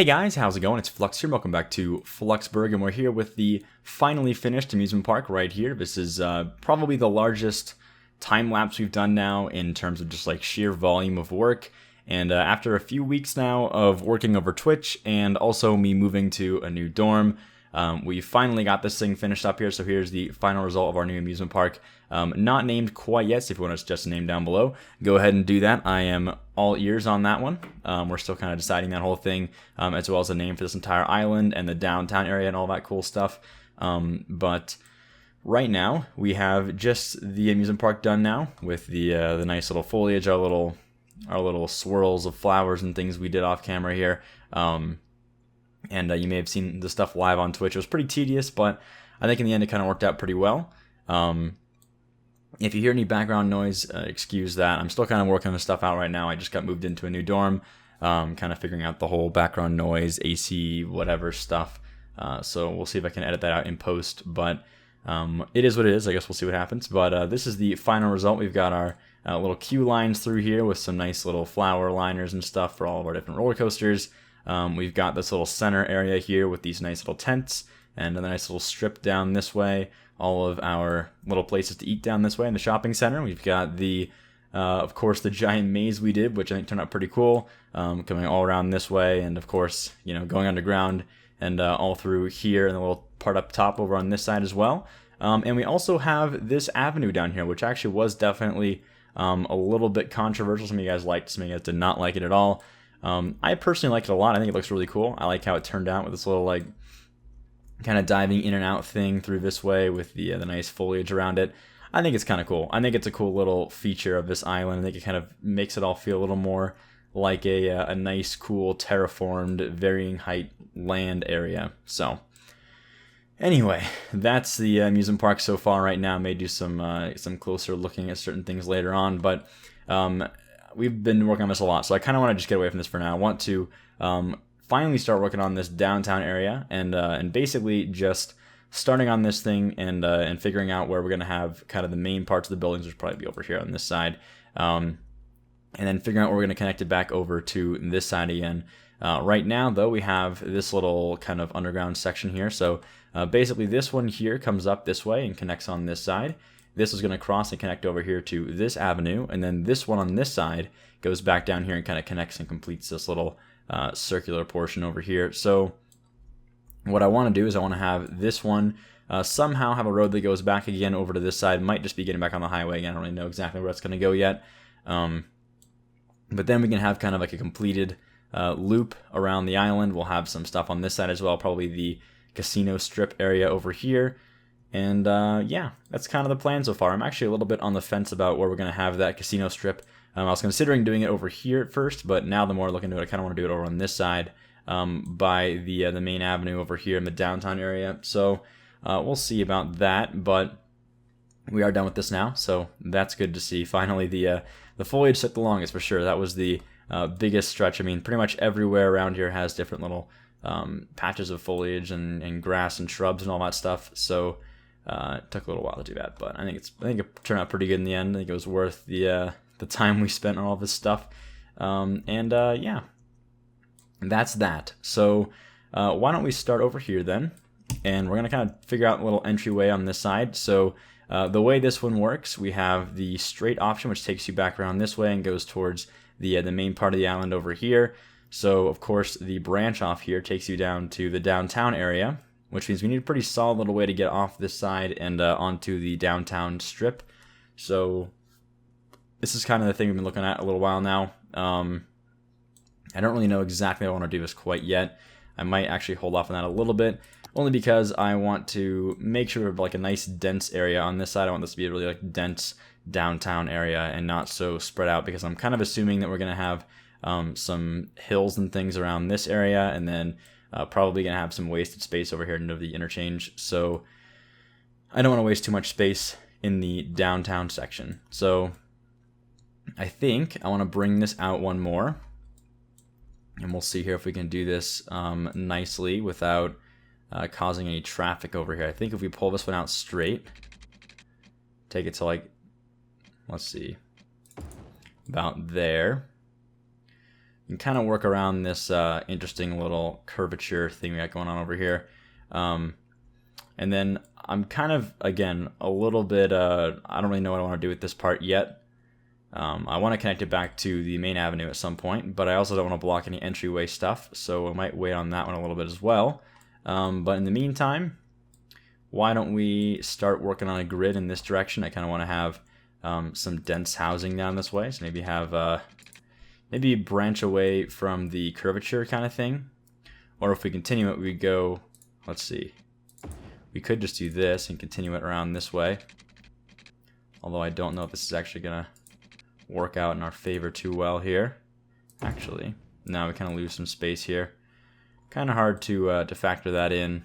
Hey guys, how's it going? It's Flux here. Welcome back to Fluxburgh, and we're here with the finally finished amusement park right here. This is probably the largest time lapse we've done now in terms of just like sheer volume of work. And after a few weeks now of working over Twitch and also me moving to a new dorm, we finally got this thing finished up here. So here's the final result of our new amusement park. Not named quite yet, so if you want to suggest a name down below, go ahead and do that. I am all ears on that one. We're still kind of deciding that whole thing, as well as a name for this entire island and the downtown area and all that cool stuff. But right now, we have just the amusement park done now with the nice little foliage, our little swirls of flowers and things we did off camera here. And you may have seen the stuff live on Twitch. It was pretty tedious, but I think in the end it kind of worked out pretty well. If you hear any background noise, excuse that. I'm still kind of working this stuff out right now. I just got moved into a new dorm, kind of figuring out the whole background noise, AC, whatever stuff. So we'll see if I can edit that out in post, but it is what it is. I guess we'll see what happens. But this is the final result. We've got our little queue lines through here with some nice little flower liners and stuff for all of our different roller coasters. We've got this little center area here with these nice little tents and a nice little strip down this way. All of our little places to eat down this way in the shopping center. We've got the, of course, the giant maze we did, which I think turned out pretty cool, coming all around this way, and of course, you know, going underground and all through here, and the little part up top over on this side as well. And we also have this avenue down here, which actually was definitely a little bit controversial. Some of you guys liked, some of you guys did not like it at all. I personally like it a lot. I think it looks really cool. I like how it turned out with this little like kind of diving in and out thing through this way with the nice foliage around it. I think it's kind of cool. I think it's a cool little feature of this island. I think it kind of makes it all feel a little more like a nice, cool, terraformed, varying height land area. So anyway, that's the amusement park so far right now. May do some closer looking at certain things later on, but we've been working on this a lot, so I kind of want to just get away from this for now. I want to finally start working on this downtown area and basically just starting on this thing and figuring out where we're going to have kind of the main parts of the buildings, which will probably be over here on this side, and then figuring out where we're going to connect it back over to this side again. Right now, though, we have this little kind of underground section here. So basically this one here comes up this way and connects on this side. This is going to cross and connect over here to this avenue, and then this one on this side goes back down here and kind of connects and completes this little circular portion over here. So what I want to do is I want to have this one somehow have a road that goes back again over to this side. Might just be getting back on the highway again. I don't really know exactly where it's going to go yet. But then we can have kind of like a completed loop around the island. We'll have some stuff on this side as well, probably the casino strip area over here. And yeah, that's kind of the plan so far. I'm actually a little bit on the fence about where we're going to have that casino strip. I was considering doing it over here at first, but now the more I look into it, I kind of want to do it over on this side by the main avenue over here in the downtown area. So we'll see about that, but we are done with this now, so that's good to see. Finally, the foliage took the longest for sure. That was the biggest stretch. I mean, pretty much everywhere around here has different little patches of foliage and grass and shrubs and all that stuff. So it took a little while to do that, but I think it turned out pretty good in the end. I think it was worth the time we spent on all this stuff. Yeah, that's that. So why don't we start over here then? And we're going to kind of figure out a little entryway on this side. So the way this one works, we have the straight option, which takes you back around this way and goes towards the main part of the island over here. So, of course, the branch off here takes you down to the downtown area, which means we need a pretty solid little way to get off this side and onto the downtown strip. So this is kind of the thing we've been looking at a little while now. I don't really know exactly how I want to do this quite yet. I might actually hold off on that a little bit, only because I want to make sure we have like a nice dense area on this side. I want this to be a really like dense downtown area and not so spread out, because I'm kind of assuming that we're going to have some hills and things around this area, and then probably going to have some wasted space over here near the interchange. So I don't want to waste too much space in the downtown section. So I think I want to bring this out one more, and we'll see here if we can do this nicely without causing any traffic over here. I think if we pull this one out straight, take it to like, let's see, about there, you can kind of work around this interesting little curvature thing we got going on over here. And then I'm kind of, again, a little bit, I don't really know what I want to do with this part yet. I want to connect it back to the main avenue at some point, but I also don't want to block any entryway stuff, so I might wait on that one a little bit as well. But in the meantime, why don't we start working on a grid in this direction? I kind of want to have some dense housing down this way, so maybe have maybe branch away from the curvature kind of thing. Or if we continue it, we go, let's see, we could just do this and continue it around this way. Although I don't know if this is actually going to work out in our favor too well here. Actually, now we kind of lose some space here. Kind of hard to factor that in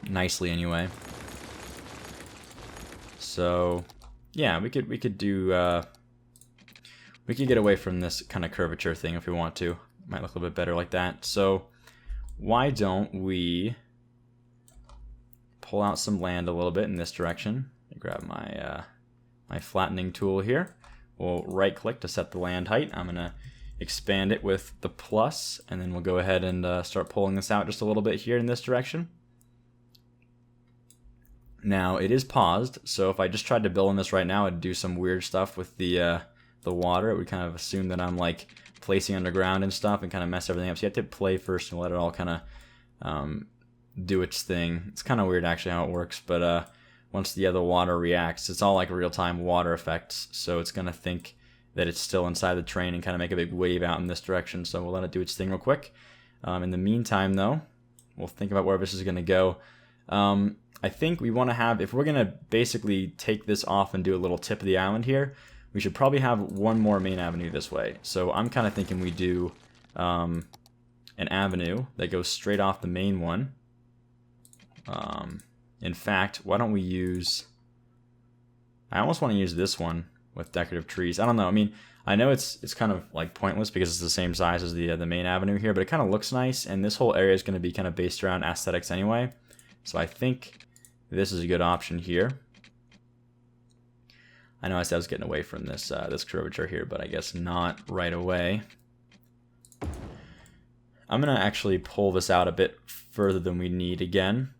nicely anyway. So yeah, we could do we could get away from this kind of curvature thing if we want to. Might look a little bit better like that. So why don't we pull out some land a little bit in this direction? Grab my my flattening tool here. We'll right click to set the land height. I'm gonna expand it with the plus, and then we'll go ahead and start pulling this out just a little bit here in this direction. Now it is paused, so if I just tried to build on this right now, it'd do some weird stuff with the water. It would kind of assume that I'm like placing underground and stuff and kind of mess everything up. So you have to play first and let it all kind of do its thing. It's kind of weird actually how it works, but once the other water reacts, it's all like real-time water effects, so it's going to think that it's still inside the train and kind of make a big wave out in this direction. So we'll let it do its thing real quick. In the meantime, though, we'll think about where this is going to go. I think we want to have, if we're going to basically take this off and do a little tip of the island here, we should probably have one more main avenue this way. So I'm kind of thinking we do an avenue that goes straight off the main one. In fact, why don't we use, I almost want to use this one with decorative trees. I don't know. I mean, I know it's kind of like pointless because it's the same size as the main avenue here, but it kind of looks nice, and this whole area is going to be kind of based around aesthetics anyway. So I think this is a good option here. I know I said I was getting away from this this curvature here, but I guess not right away. I'm gonna actually pull this out a bit further than we need again.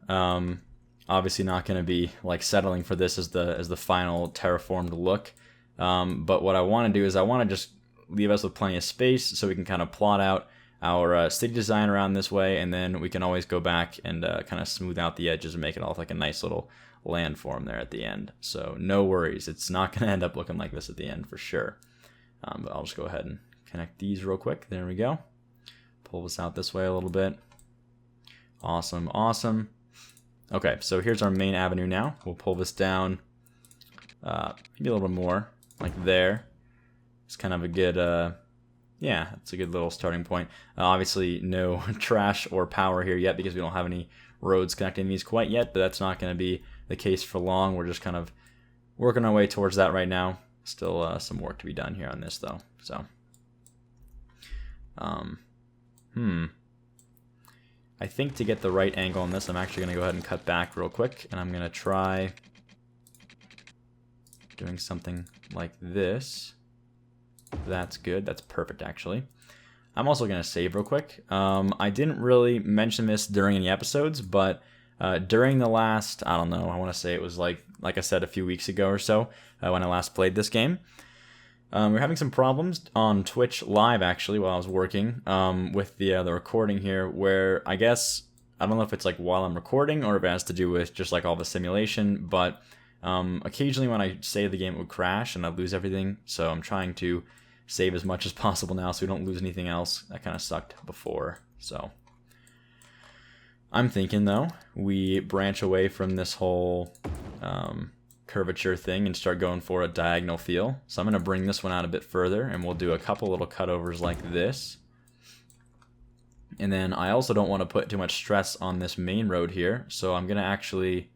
Obviously not gonna be like settling for this as the final terraformed look. But what I want to do is I want to just leave us with plenty of space so we can kind of plot out our city design around this way, and then we can always go back and kind of smooth out the edges and make it all like a nice little landform there at the end. So no worries, it's not going to end up looking like this at the end for sure. But I'll just go ahead and connect these real quick. There we go. Pull this out this way a little bit. Awesome, awesome. Okay, so here's our main avenue now. We'll pull this down maybe a little bit more, like there. It's kind of a good, yeah, it's a good little starting point. Obviously, no trash or power here yet because we don't have any roads connecting these quite yet, but that's not going to be the case for long. We're just kind of working our way towards that right now. Still some work to be done here on this, though. So, I think to get the right angle on this, I'm actually going to go ahead and cut back real quick, and I'm going to try doing something like this. That's good. That's perfect, actually. I'm also going to save real quick. I didn't really mention this during any episodes, but during the last, I don't know, I want to say it was like I said, a few weeks ago or so, when I last played this game. We're having some problems on Twitch Live, actually, while I was working with the recording here, where I guess, I don't know if it's like while I'm recording or if it has to do with just like all the simulation, but occasionally when I save the game, it would crash and I'd lose everything, so I'm trying to save as much as possible now so we don't lose anything else. That kind of sucked before, so I'm thinking, though, we branch away from this whole curvature thing and start going for a diagonal feel. So I'm going to bring this one out a bit further, and we'll do a couple little cutovers like this. And then I also don't want to put too much stress on this main road here, so I'm going to actually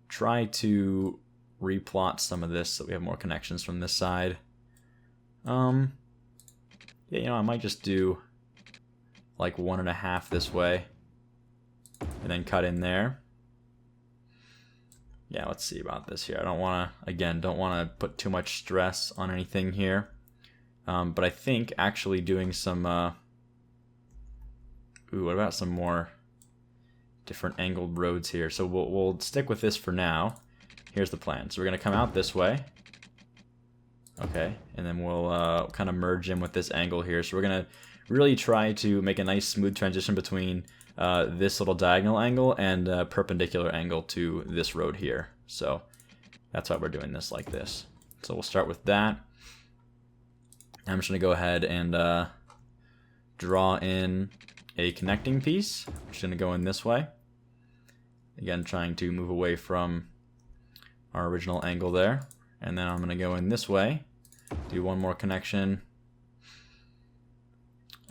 try to replot some of this so we have more connections from this side. Yeah, you know, I might just do like 1.5 this way and then cut in there. yeah, let's see about this here. I don't want to, again, don't want to put too much stress on anything here. But I think actually doing some, ooh, what about some more different angled roads here? So we'll stick with this for now. Here's the plan. So we're going to come out this way. Okay, and then we'll kind of merge in with this angle here. So we're going to really try to make a nice smooth transition between this little diagonal angle and perpendicular angle to this road here. So that's why we're doing this like this. So we'll start with that. I'm just going to go ahead and draw in a connecting piece. I'm just going to go in this way. Again, trying to move away from our original angle there. And then I'm going to go in this way, do one more connection.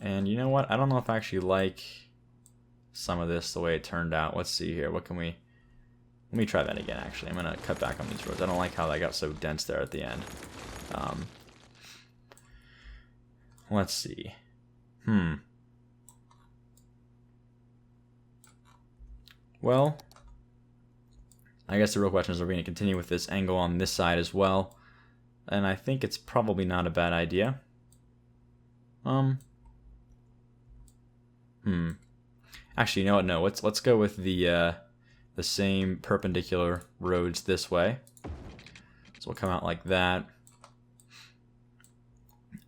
And you know what? I don't know if I actually like some of this the way it turned out. Let's see here. What can we... Let me try that again, actually. I'm going to cut back on these roads. I don't like how that got so dense there at the end. Let's see. Well, I guess the real question is, are we going to continue with this angle on this side as well? And I think it's probably not a bad idea. Actually, you know what? No, let's go with the same perpendicular roads this way. So we'll come out like that.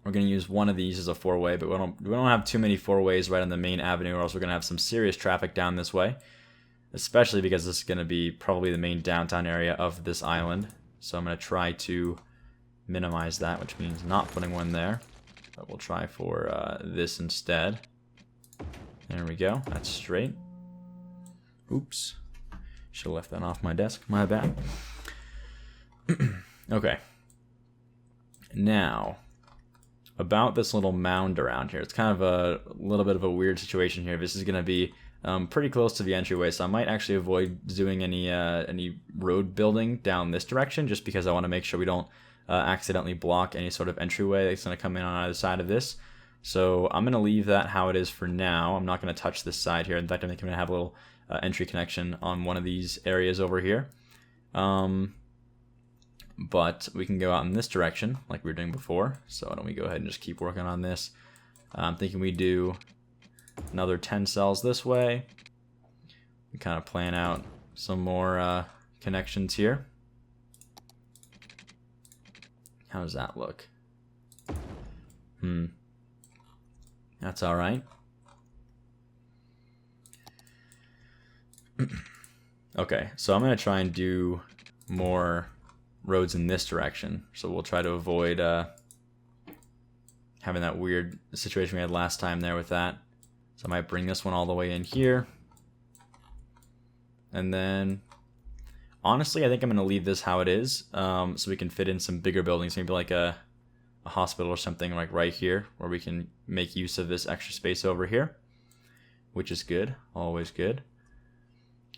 We're going to use one of these as a four-way, but we don't have too many four-ways right on the main avenue, or else we're going to have some serious traffic down this way. Especially because this is going to be probably the main downtown area of this island. So I'm going to try to minimize that, which means not putting one there. But we'll try for this instead. There we go. That's straight. Oops. Should have left that off my desk. My bad. Okay. Now, about this little mound around here. It's kind of a little bit of a weird situation here. This is going to be pretty close to the entryway, so I might actually avoid doing any road building down this direction, just because I want to make sure we don't accidentally block any sort of entryway that's going to come in on either side of this. So I'm going to leave that how it is for now. I'm not going to touch this side here. In fact, I think I'm going to have a little entry connection on one of these areas over here. But we can go out in this direction like we were doing before. So why don't we go ahead and just keep working on this. I'm thinking we do another 10 cells this way. We kind of plan out some more connections here. How does that look? That's all right. Okay, so I'm going to try and do more roads in this direction. So we'll try to avoid having that weird situation we had last time there with that. So I might bring this one all the way in here. And then, honestly, I think I'm going to leave this how it is, so we can fit in some bigger buildings, maybe like a hospital or something like right here, where we can make use of this extra space over here, which is good, always good.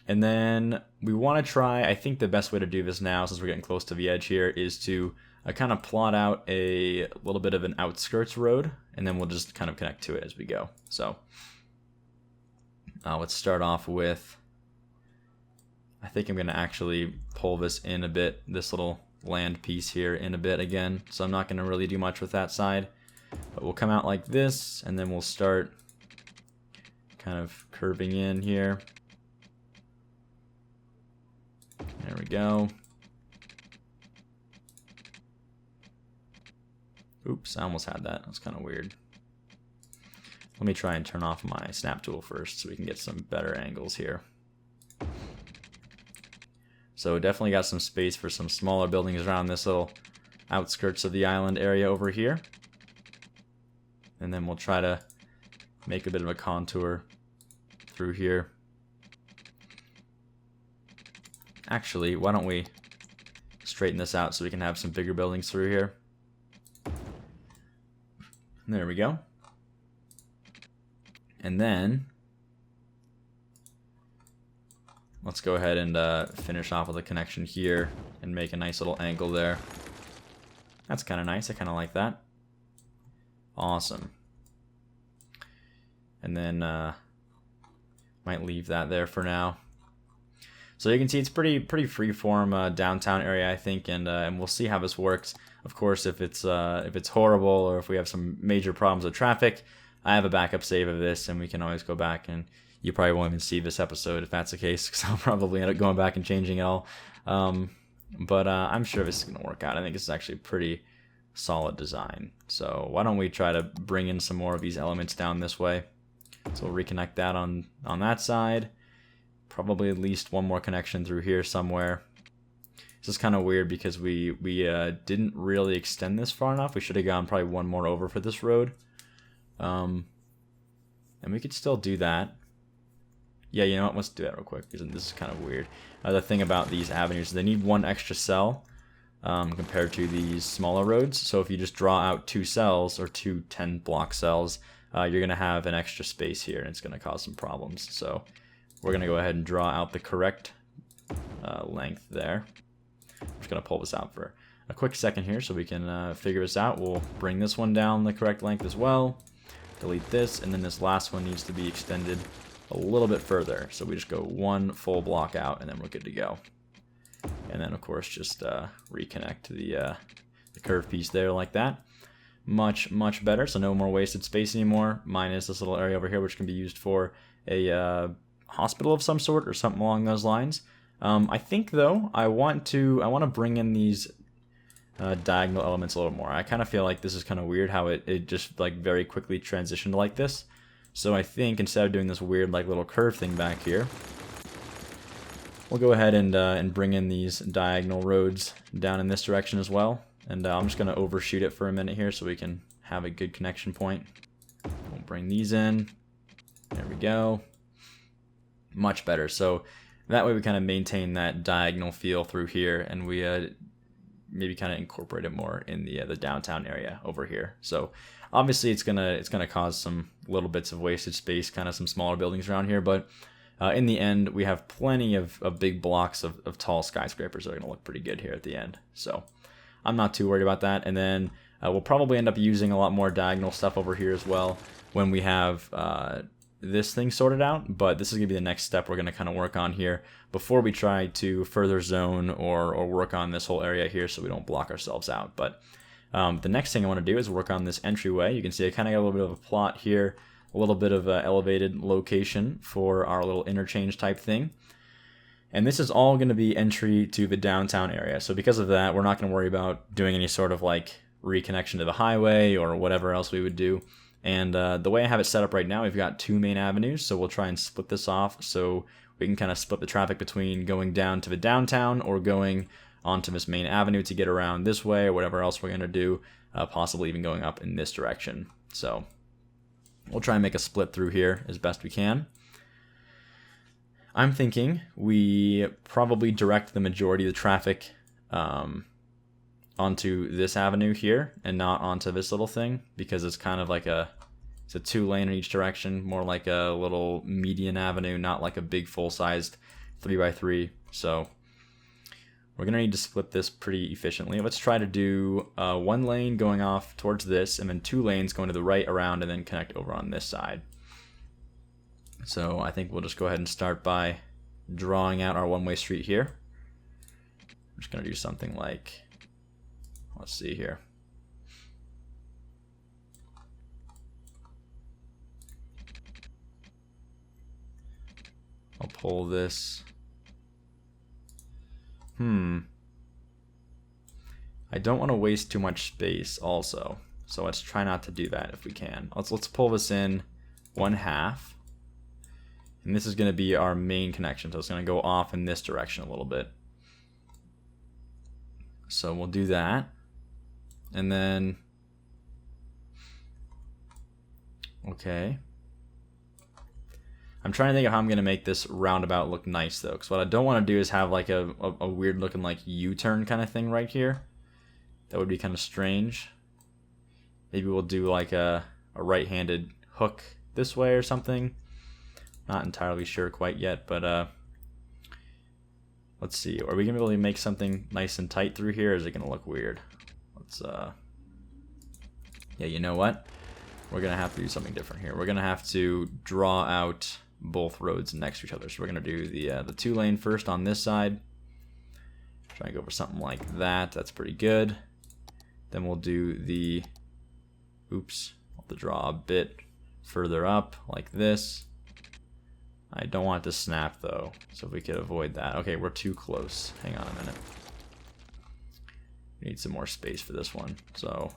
And then we want to try, I think the best way to do this now, since we're getting close to the edge here, is to kind of plot out a little bit of an outskirts road, and then we'll just kind of connect to it as we go. So let's start off with, I think I'm going to actually pull this in a bit, this little land piece here in a bit again. So I'm not going to really do much with that side, but we'll come out like this, and then we'll start kind of curving in here. There we go. Oops, I almost had that. That's kind of weird. Let me try and turn off my snap tool first so we can get some better angles here. So definitely got some space for some smaller buildings around this little outskirts of the island area over here. And then we'll try to make a bit of a contour through here. Actually, why don't we straighten this out so we can have some bigger buildings through here. There we go. And then let's go ahead and finish off with a connection here and make a nice little angle there. That's kind of nice. I kind of like that. Awesome. And then might leave that there for now. So you can see it's pretty freeform downtown area, I think, and we'll see how this works. Of course, if it's horrible or if we have some major problems with traffic, I have a backup save of this, and we can always go back, and you probably won't even see this episode if that's the case, because I'll probably end up going back and changing it all. But I'm sure this is going to work out. I think it's actually a pretty solid design. So why don't we try to bring in some more of these elements down this way. So we'll reconnect that on that side. Probably at least one more connection through here somewhere. This is kind of weird because we didn't really extend this far enough. We should have gone probably one more over for this road. And we could still do that. Yeah, you know what? Let's do that real quick because this is kind of weird. The thing about these avenues, they need one extra cell compared to these smaller roads. So if you just draw out 2 cells or 2 10-block cells, you're going to have an extra space here, and it's going to cause some problems. So we're going to go ahead and draw out the correct length there. I'm just going to pull this out for a quick second here so we can figure this out. We'll bring this one down the correct length as well. Delete this, and then this last one needs to be extended a little bit further. So we just go 1 full block out, and then we're good to go. And then, of course, just reconnect to the curved piece there like that. Much better, so no more wasted space anymore, minus this little area over here, which can be used for a hospital of some sort or something along those lines. I think, though, I want to bring in these diagonal elements a little more. I kind of feel like this is kind of weird how it just like very quickly transitioned like this. So I think instead of doing this weird like little curve thing back here, we'll go ahead and bring in these diagonal roads down in this direction as well. And I'm just going to overshoot it for a minute here so we can have a good connection point. We'll bring these in. There we go. Much better. So that way we kind of maintain that diagonal feel through here, and we maybe kind of incorporate it more in the downtown area over here. So obviously it's gonna cause some little bits of wasted space, kind of some smaller buildings around here, but in the end we have plenty of big blocks of tall skyscrapers that are gonna look pretty good here at the end. So I'm not too worried about that. And then we'll probably end up using a lot more diagonal stuff over here as well when we have this thing sorted out, but this is going to be the next step we're going to kind of work on here before we try to further zone or work on this whole area here so we don't block ourselves out. But the next thing I want to do is work on this entryway. You can see I kind of got a little bit of a plot here, a little bit of an elevated location for our little interchange type thing. And this is all going to be entry to the downtown area. So because of that, we're not going to worry about doing any sort of like reconnection to the highway or whatever else we would do. And the way I have it set up right now, we've got 2 main avenues, so we'll try and split this off so we can kind of split the traffic between going down to the downtown or going onto this main avenue to get around this way or whatever else we're going to do, possibly even going up in this direction. So we'll try and make a split through here as best we can. I'm thinking we probably direct the majority of the traffic onto this avenue here and not onto this little thing, because it's kind of like it's a 2-lane in each direction, more like a little median avenue, not like a big full-sized 3x3. So we're gonna need to split this pretty efficiently. Let's try to do 1 lane going off towards this, and then 2 lanes going to the right around and then connect over on this side. So I think we'll just go ahead and start by drawing out our one-way street here. I'm just gonna do something like, let's see here. I'll pull this. I don't want to waste too much space also. So let's try not to do that if we can. Let's pull this in 1/2. And this is going to be our main connection. So it's going to go off in this direction a little bit. So we'll do that. And then, okay. I'm trying to think of how I'm going to make this roundabout look nice though, because what I don't want to do is have like a weird looking like U-turn kind of thing right here. That would be kind of strange. Maybe we'll do like a right-handed hook this way or something. Not entirely sure quite yet, but let's see. Are we going to be able to make something nice and tight through here, or is it going to look weird? Let's, yeah, you know what? We're going to have to do something different here. We're going to have to draw out both roads next to each other. So we're gonna do the 2-lane first on this side. Try and go for something like that. That's pretty good. Then we'll do the, oops, I'll have to draw a bit further up like this. I don't want it to snap though, so if we could avoid that. Okay, we're too close. Hang on a minute. We need some more space for this one. So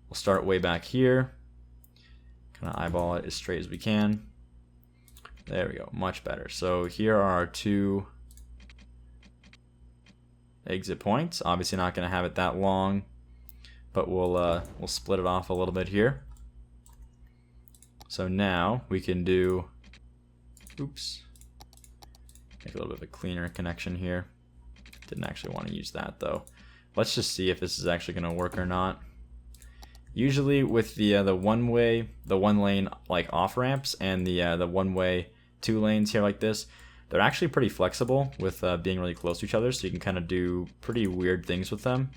we'll start way back here. Kind of eyeball it as straight as we can. There we go, much better. So here are our 2 exit points. Obviously not going to have it that long, but we'll split it off a little bit here. So now we can do, oops, make a little bit of a cleaner connection here. Didn't actually want to use that though. Let's just see if this is actually going to work or not. Usually with the one lane like off ramps and the one way 2 lanes here like this, they're actually pretty flexible with being really close to each other, so you can kind of do pretty weird things with them.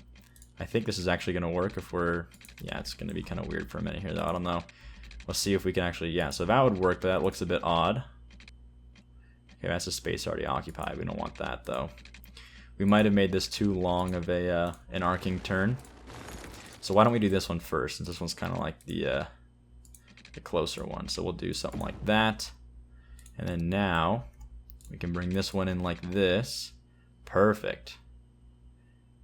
I think this is actually going to work if we're, yeah, it's going to be kind of weird for a minute here though, I don't know. Let's see if we can actually, yeah, so that would work, but that looks a bit odd. Okay, that's a space already occupied, we don't want that though. We might have made this too long of an arcing turn. So why don't we do this one first, since this one's kind of like the closer one. So we'll do something like that. And then now we can bring this one in like this. Perfect.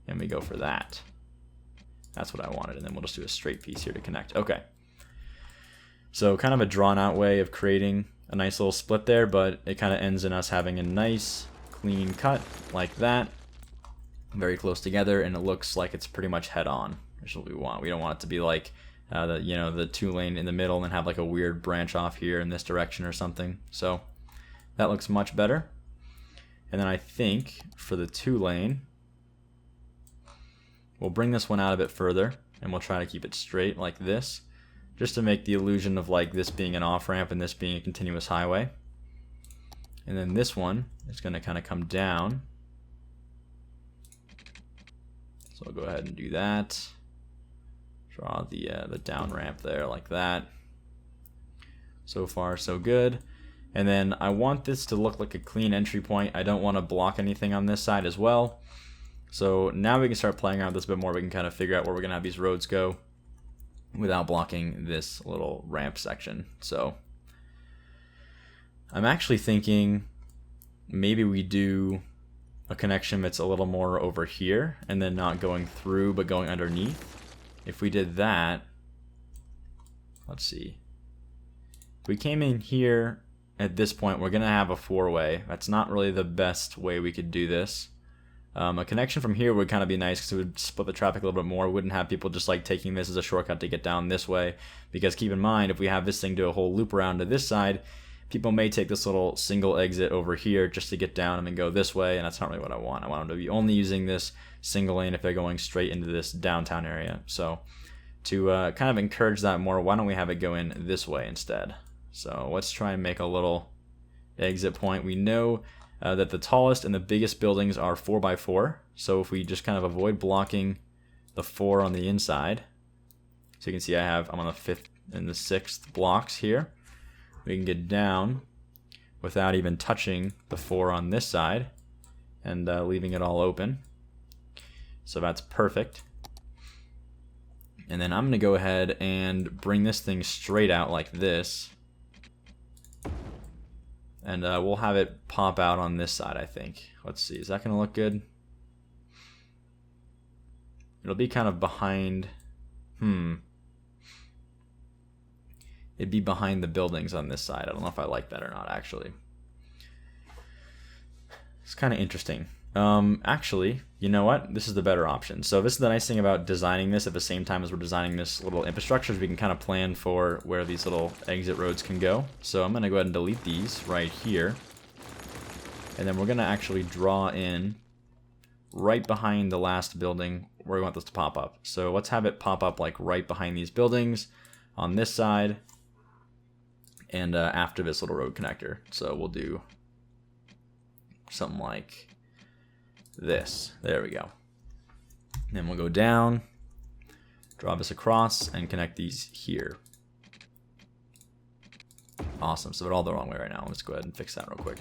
And we go for that. That's what I wanted. And then we'll just do a straight piece here to connect. Okay. So kind of a drawn out way of creating a nice little split there, but it kind of ends in us having a nice clean cut like that. Very close together, and it looks like it's pretty much head on, which is what we want. We don't want it to be like the 2 lane in the middle and then have like a weird branch off here in this direction or something. So that looks much better. And then I think for the 2 lane, we'll bring this one out a bit further and we'll try to keep it straight like this, just to make the illusion of like this being an off ramp and this being a continuous highway. And then this one is going to kind of come down. So I'll go ahead and do that. Draw the down ramp there like that. So far so good. And then I want this to look like a clean entry point. I don't want to block anything on this side as well. So now we can start playing around with this a bit more. We can kind of figure out where we're going to have these roads go without blocking this little ramp section. So I'm actually thinking maybe we do a connection that's a little more over here and then not going through but going underneath. If we did that, let's see. If we came in here at this point, we're gonna have a 4-way. That's not really the best way we could do this. A connection from here would kind of be nice because it would split the traffic a little bit more. We wouldn't have people just like taking this as a shortcut to get down this way, because keep in mind, if we have this thing do a whole loop around to this side, people may take this little single exit over here just to get down and then go this way, and that's not really what I want. I want them to be only using this single lane if they're going straight into this downtown area. So to kind of encourage that more, why don't we have it go in this way instead? So let's try and make a little exit point. We know that the tallest and the biggest buildings are 4x4, so if we just kind of avoid blocking the 4 on the inside, so you can see I'm on the 5th and the 6th blocks here. We can get down without even touching the 4 on this side and leaving it all open. So that's perfect. And then I'm going to go ahead and bring this thing straight out like this. And we'll have it pop out on this side, I think. Let's see, is that going to look good? It'll be kind of behind... It'd be behind the buildings on this side. I don't know if I like that or not, actually. It's kind of interesting. Actually, you know what? This is the better option. So this is the nice thing about designing this at the same time as we're designing this little infrastructure, is we can kind of plan for where these little exit roads can go. So I'm going to go ahead and delete these right here. And then we're going to actually draw in right behind the last building where we want this to pop up. So let's have it pop up like right behind these buildings on this side. And after this little road connector. So we'll do something like this. There we go. Then we'll go down, draw this across, and connect these here. Awesome, so we're all the wrong way right now. Let's go ahead and fix that real quick.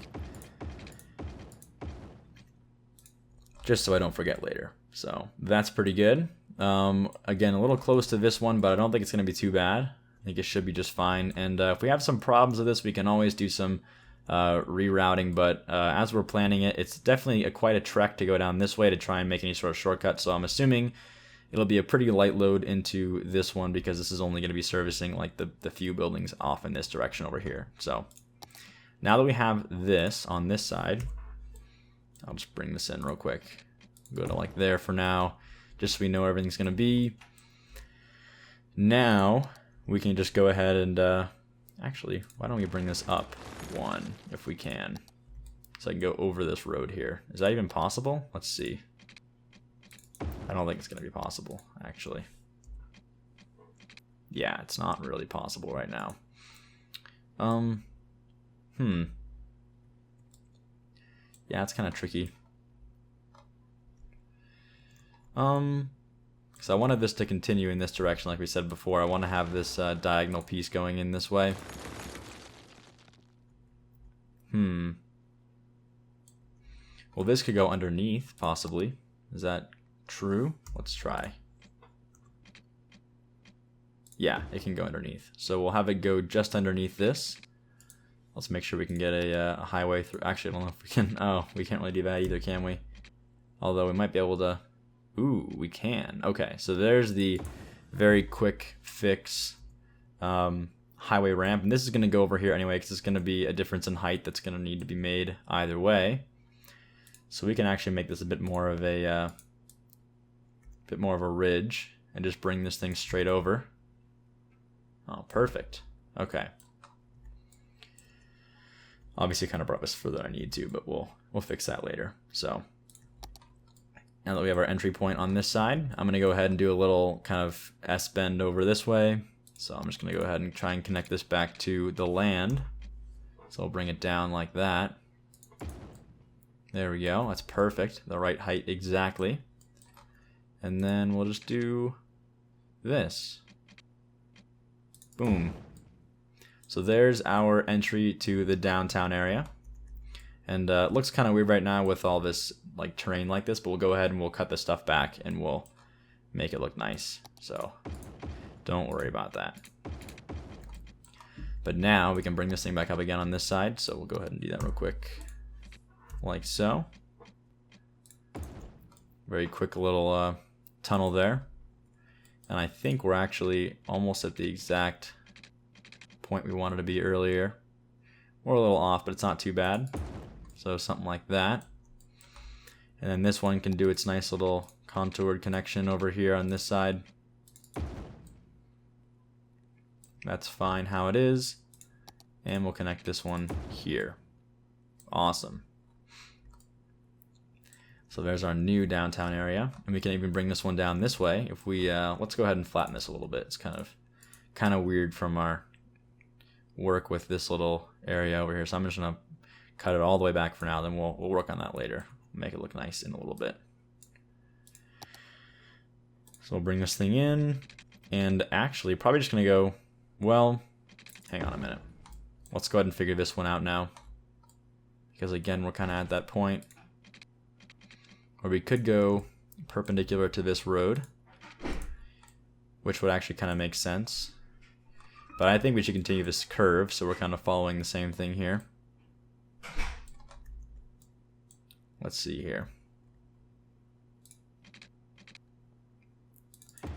Just so I don't forget later. So that's pretty good. Again, a little close to this one, but I don't think it's going to be too bad. I think it should be just fine. And if we have some problems with this, we can always do some rerouting. But as we're planning it, it's definitely quite a trek to go down this way to try and make any sort of shortcut. So I'm assuming it'll be a pretty light load into this one because this is only going to be servicing like the few buildings off in this direction over here. So now that we have this on this side, I'll just bring this in real quick. Go to like there for now, just so we know where everything's going to be. Now we can just go ahead and actually, why don't we bring this up one if we can, so I can go over this road here. Is that even possible? Let's see. I don't think it's going to be possible, actually. Yeah, it's not really possible right now. Yeah, it's kind of tricky. Because I wanted this to continue in this direction, like we said before. I want to have this diagonal piece going in this way. Well, this could go underneath, possibly. Is that true? Let's try. Yeah, it can go underneath. So we'll have it go just underneath this. Let's make sure we can get a highway through. Actually, I don't know if we can. Oh, we can't really do that either, can we? Although we might be able to. Ooh, we can. Okay, so there's the very quick fix highway ramp. And this is going to go over here anyway because it's going to be a difference in height that's going to need to be made either way. So we can actually make this a bit more of a ridge and just bring this thing straight over. Oh, perfect. Okay. Obviously kind of brought us further than I need to, but we'll fix that later. So now that we have our entry point on this side, I'm going to go ahead and do a little kind of S-bend over this way. So I'm just going to go ahead and try and connect this back to the land. So I'll bring it down like that. There we go. That's perfect. The right height exactly. And then we'll just do this. Boom. So there's our entry to the downtown area. And it looks kind of weird right now with all this like terrain like this, but we'll go ahead and we'll cut this stuff back and we'll make it look nice. So don't worry about that. But now we can bring this thing back up again on this side. So we'll go ahead and do that real quick. Like so. Very quick little tunnel there. And I think we're actually almost at the exact point we wanted to be earlier. We're a little off, but it's not too bad. So something like that. And then this one can do its nice little contoured connection over here on this side. That's fine how it is. And we'll connect this one here. Awesome. So there's our new downtown area. And we can even bring this one down this way. If we, let's go ahead and flatten this a little bit. It's kind of weird from our work with this little area over here. So I'm just gonna cut it all the way back for now. Then we'll work on that later. Make it look nice in a little bit. So we'll bring this thing in. And actually, probably just gonna go, well, hang on a minute. Let's go ahead and figure this one out now. Because again, we're kind of at that point where we could go perpendicular to this road, which would actually kind of make sense. But I think we should continue this curve, so we're kind of following the same thing here. Let's see here. I'm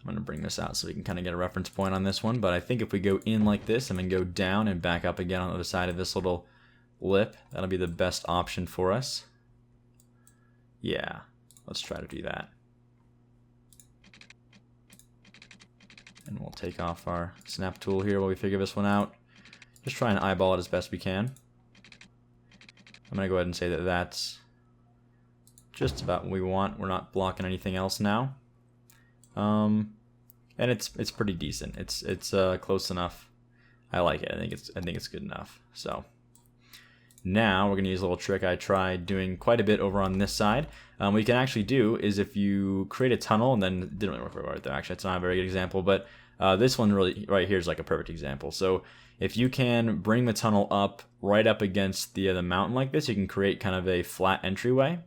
going to bring this out so we can kind of get a reference point on this one. But I think if we go in like this and then go down and back up again on the other side of this little lip, that'll be the best option for us. Yeah, let's try to do that. And we'll take off our snap tool here while we figure this one out. Just try and eyeball it as best we can. I'm going to go ahead and say that that's just about what we want. We're not blocking anything else now. And it's pretty decent. It's close enough. I like it. I think it's good enough. So now we're going to use a little trick I tried doing quite a bit over on this side. What you can actually do is if you create a tunnel, and then it didn't really work right there, actually, it's not a very good example, but This one really right here is like a perfect example. So if you can bring the tunnel up right up against the mountain like this, you can create kind of a flat entryway.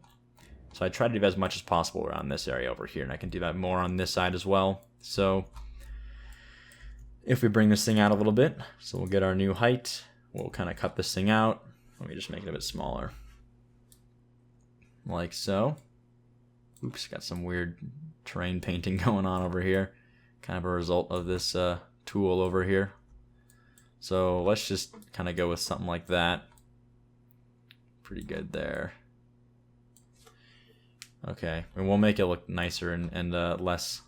So I try to do as much as possible around this area over here, and I can do that more on this side as well. So if we bring this thing out a little bit, so we'll get our new height, we'll kind of cut this thing out. Let me just make it a bit smaller. Like so. Oops, got some weird terrain painting going on over here. Kind of a result of this tool over here. So let's just kind of go with something like that. Pretty good there. Okay, and we'll make it look nicer and less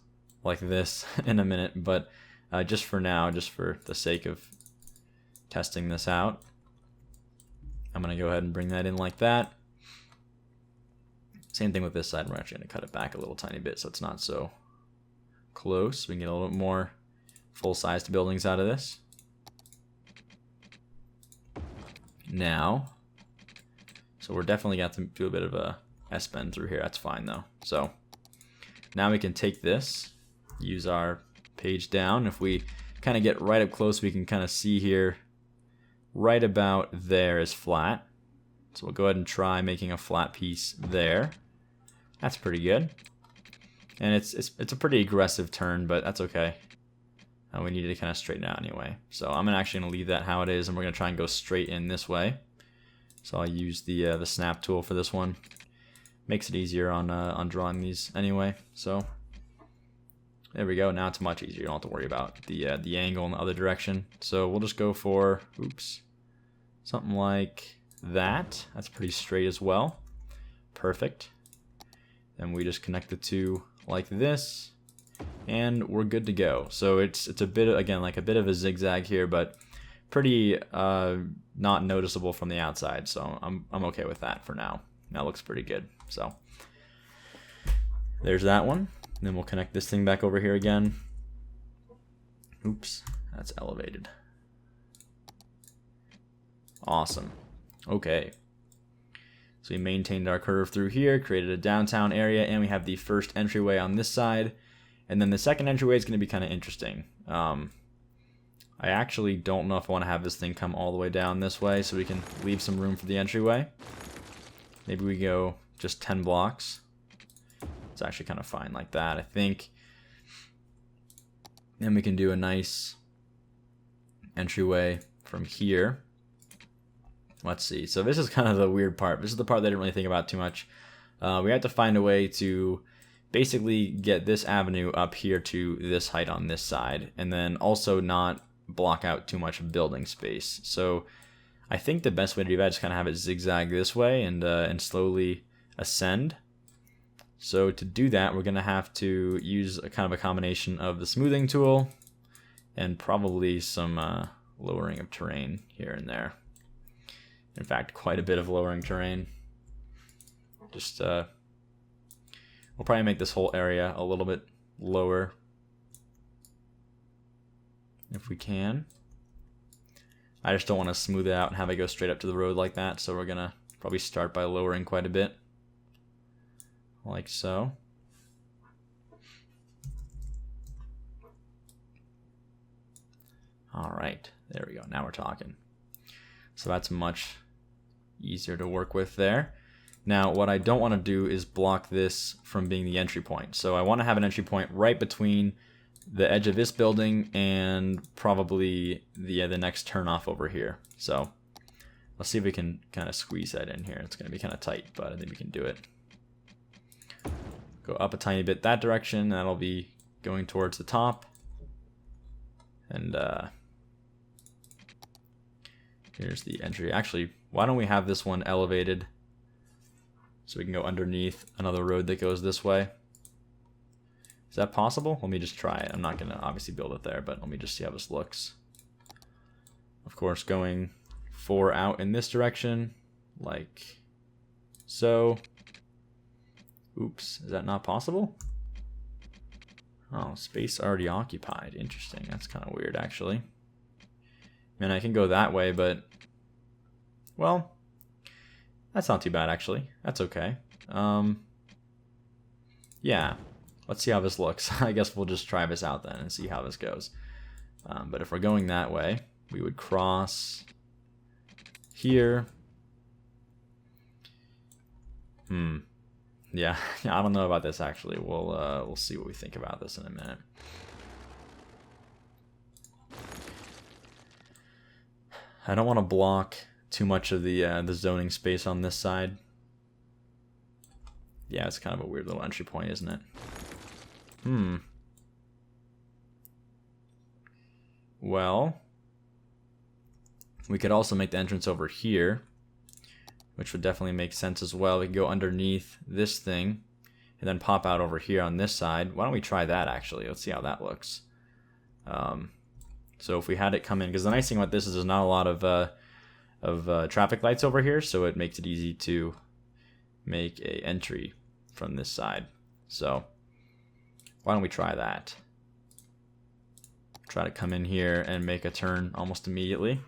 like this in a minute, but just for now, just for the sake of testing this out, I'm going to go ahead and bring that in like that. Same thing with this side. We're actually going to cut it back a little tiny bit so it's not so close. We can get a little bit more full-sized buildings out of this. Now, so we're definitely got to do a bit of a S-bend through here. That's fine though. So now we can take this, use our page down. If we kind of get right up close, we can kind of see here right about there is flat. So we'll go ahead and try making a flat piece there. That's pretty good. And it's a pretty aggressive turn, but that's okay. We need to kind of straighten out anyway. So I'm actually going to leave that how it is, and we're going to try and go straight in this way. So I'll use the snap tool for this one. Makes it easier on drawing these anyway. So there we go. Now it's much easier. You don't have to worry about the angle in the other direction. So we'll just go for, oops, something like that. That's pretty straight as well. Perfect. Then we just connect the two like this, and we're good to go. So it's a bit, again, like a bit of a zigzag here, but pretty not noticeable from the outside. So I'm okay with that for now. That looks pretty good. So there's that one. And then we'll connect this thing back over here again. Oops, that's elevated. Awesome. Okay. So we maintained our curve through here, created a downtown area, and we have the first entryway on this side. And then the second entryway is going to be kind of interesting. I actually don't know if I want to have this thing come all the way down this way so we can leave some room for the entryway. Maybe we go just 10 blocks. It's actually kind of fine like that, I think. Then we can do a nice entryway from here. Let's see. So this is kind of the weird part. This is the part that I didn't really think about too much. We have to find a way to basically get this avenue up here to this height on this side, and then also not block out too much building space. So I think the best way to do that is kind of have it zigzag this way and slowly ascend. So to do that, we're going to have to use a kind of a combination of the smoothing tool and probably some lowering of terrain here and there. In fact, quite a bit of lowering terrain. Just we'll probably make this whole area a little bit lower if we can. I just don't want to smooth it out and have it go straight up to the road like that, so we're gonna probably start by lowering quite a bit, like so. All right, there we go. Now we're talking. So that's much easier to work with there. Now, what I don't want to do is block this from being the entry point. So I want to have an entry point right between the edge of this building and probably the next turnoff over here. So let's see if we can kind of squeeze that in here. It's going to be kind of tight, but I think we can do it. Go up a tiny bit that direction. That'll be going towards the top. And here's the entry. Actually, why don't we have this one elevated so we can go underneath another road that goes this way? Is that possible? Let me just try it. I'm not going to obviously build it there, but let me just see how this looks. Of course, going 4 out in this direction, like so. Oops, is that not possible? Oh, space already occupied. Interesting. That's kind of weird, actually. I mean, I can go that way, but, well, that's not too bad, actually. That's okay. Yeah, let's see how this looks. I guess we'll just try this out then and see how this goes. But if we're going that way, we would cross here. Yeah, I don't know about this actually. We'll see what we think about this in a minute. I don't want to block too much of the zoning space on this side. Yeah, it's kind of a weird little entry point, isn't it? Well, we could also make the entrance over here, which would definitely make sense as well. We can go underneath this thing and then pop out over here on this side. Why don't we try that actually? Let's see how that looks. So if we had it come in, because the nice thing about this is there's not a lot of traffic lights over here, so it makes it easy to make a entry from this side. So why don't we try that? Try to come in here and make a turn almost immediately.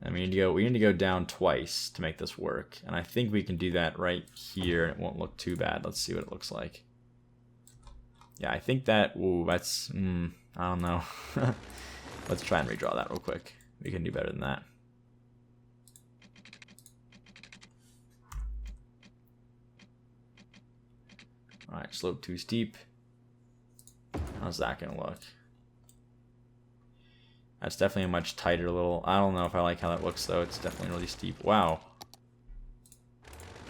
And we need to go down twice to make this work. And I think we can do that right here. It won't look too bad. Let's see what it looks like. Yeah, I think that, ooh, that's, I don't know. Let's try and redraw that real quick. We can do better than that. Alright, slope too steep. How's that gonna look? That's definitely a much tighter little, I don't know if I like how that looks though. It's definitely really steep. Wow.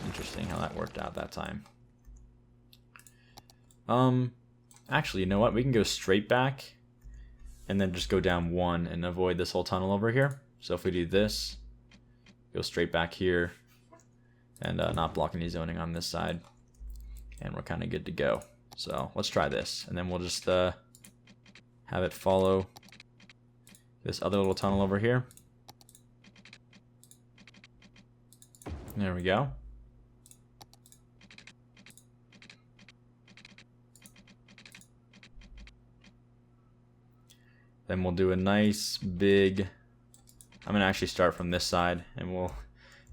Interesting how that worked out that time. Actually, you know what? We can go straight back and then just go down one and avoid this whole tunnel over here. So if we do this, go straight back here and not block any zoning on this side, and we're kind of good to go. So let's try this, and then we'll just have it follow this other little tunnel over here. There we go. Then we'll do a nice big, I'm gonna actually start from this side and we'll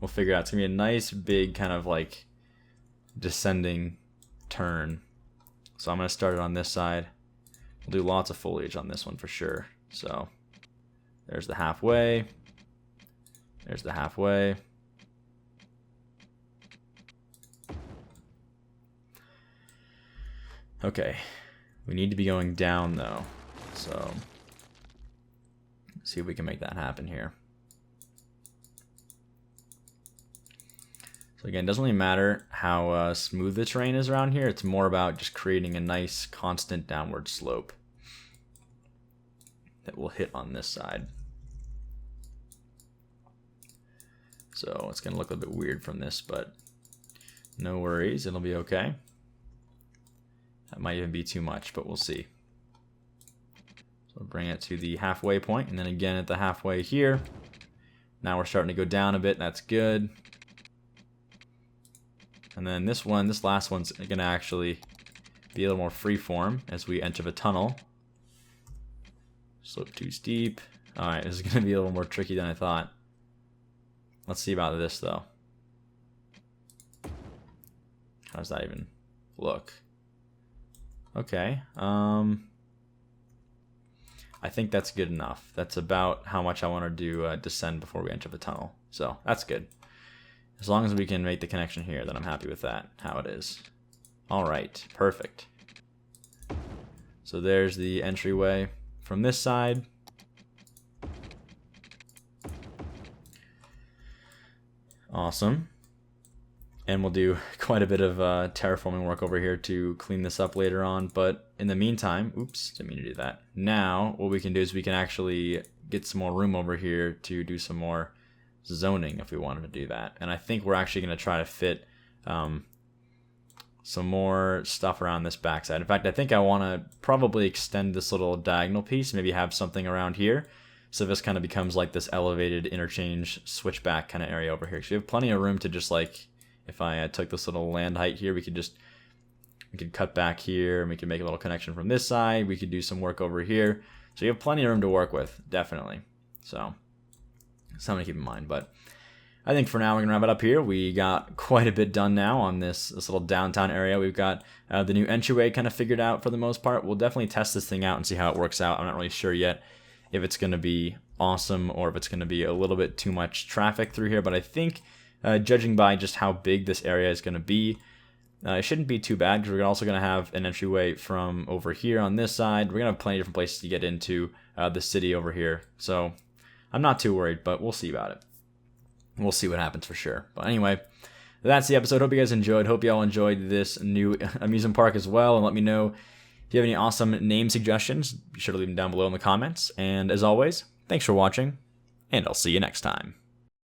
figure out. It's gonna be a nice big kind of like descending turn. So I'm gonna start it on this side. We'll do lots of foliage on this one for sure. So there's the halfway. There's the halfway. Okay, we need to be going down though. So see if we can make that happen here. So again, it doesn't really matter how smooth the terrain is around here. It's more about just creating a nice constant downward slope that will hit on this side. So it's going to look a little bit weird from this, but no worries, it'll be okay. That might even be too much, but we'll see. So bring it to the halfway point, and then again at the halfway here. Now we're starting to go down a bit, that's good. And then this last one's gonna actually be a little more freeform as we enter the tunnel. Slope too steep. Alright, this is gonna be a little more tricky than I thought. Let's see about this though. How does that even look? Okay, I think that's good enough. That's about how much I want to do descend before we enter the tunnel. So that's good. As long as we can make the connection here, then I'm happy with that, how it is. All right, perfect. So there's the entryway from this side. Awesome. And we'll do quite a bit of terraforming work over here to clean this up later on. But in the meantime, oops, didn't mean to do that. Now, what we can do is we can actually get some more room over here to do some more zoning if we wanted to do that. And I think we're actually going to try to fit some more stuff around this backside. In fact, I think I want to probably extend this little diagonal piece, maybe have something around here. So this kind of becomes like this elevated interchange switchback kind of area over here. So we have plenty of room to just like, if I took this little land height here, we could cut back here and we could make a little connection from this side. We could do some work over here. So you have plenty of room to work with, definitely. So something to keep in mind. But I think for now we're going to wrap it up here. We got quite a bit done now on this little downtown area. We've got the new entryway kind of figured out for the most part. We'll definitely test this thing out and see how it works out. I'm not really sure yet if it's going to be awesome or if it's going to be a little bit too much traffic through here. But I think judging by just how big this area is going to be, it shouldn't be too bad because we're also going to have an entryway from over here on this side. We're going to have plenty of different places to get into the city over here. So I'm not too worried, but we'll see about it. We'll see what happens for sure. But anyway, that's the episode. Hope you guys enjoyed. Hope you all enjoyed this new amusement park as well. And let me know if you have any awesome name suggestions. Be sure to leave them down below in the comments. And as always, thanks for watching, and I'll see you next time.